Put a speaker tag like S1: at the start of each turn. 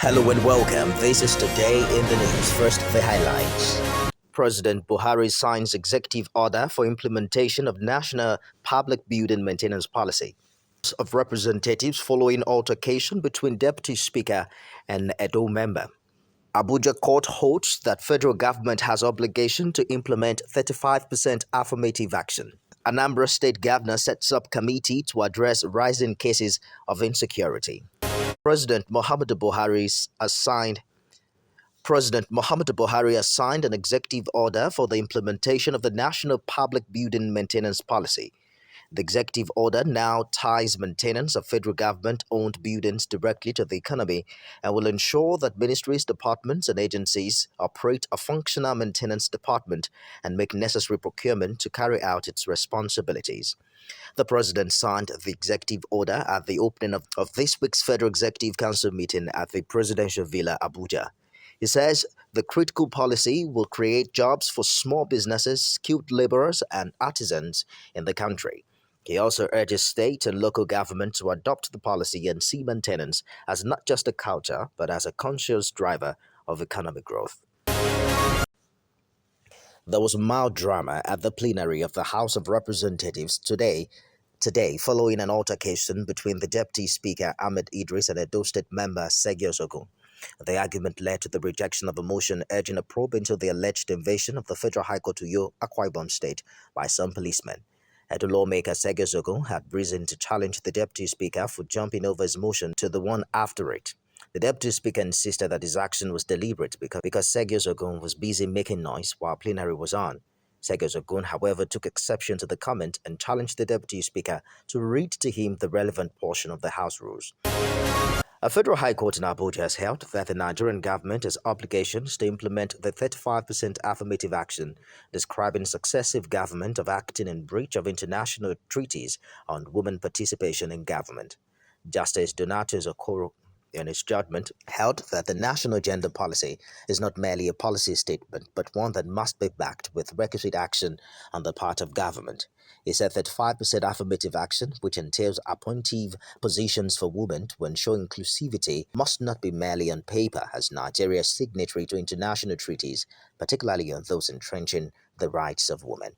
S1: Hello and welcome. This is Today in the News. First, the highlights. President Buhari signs executive order for implementation of National Public Building Maintenance Policy of Representatives following altercation between Deputy Speaker and Edo member. Abuja court holds that federal government has obligation to implement 35% affirmative action. Anambra State Governor sets up committee to address rising cases of insecurity. President Muhammadu Buhari has signed an executive order for the implementation of the National Public Building Maintenance Policy. The executive order now ties maintenance of federal government-owned buildings directly to the economy and will ensure that ministries, departments, and agencies operate a functional maintenance department and make necessary procurement to carry out its responsibilities. The president signed the executive order at the opening of this week's Federal Executive Council meeting at the Presidential Villa, Abuja. He says the critical policy will create jobs for small businesses, skilled laborers, and artisans in the country. He also urges state and local government to adopt the policy and see maintenance as not just a culture, but as a conscious driver of economic growth. There was mild drama at the plenary of the House of Representatives today following an altercation between the Deputy Speaker Ahmed Idris and Edo State member Sergio Zogun. The argument led to the rejection of a motion urging a probe into the alleged invasion of the Federal High Court to Akwa Ibom State by some policemen. Edo lawmaker Sergio Zogun had reason to challenge the Deputy Speaker for jumping over his motion to the one after it. The Deputy Speaker insisted that his action was deliberate because Sergio Zogun was busy making noise while plenary was on. Sergio Zogun, however, took exception to the comment and challenged the Deputy Speaker to read to him the relevant portion of the House rules. A federal high court in Abuja has held that the Nigerian government has obligations to implement the 35% affirmative action, describing successive government of acting in breach of international treaties on women participation in government. Justice Donatus Okoro, in his judgment, held that the national gender policy is not merely a policy statement, but one that must be backed with requisite action on the part of government. He said that 5% affirmative action, which entails appointive positions for women to ensure inclusivity, must not be merely on paper, as Nigeria is signatory to international treaties, particularly on those entrenching the rights of women.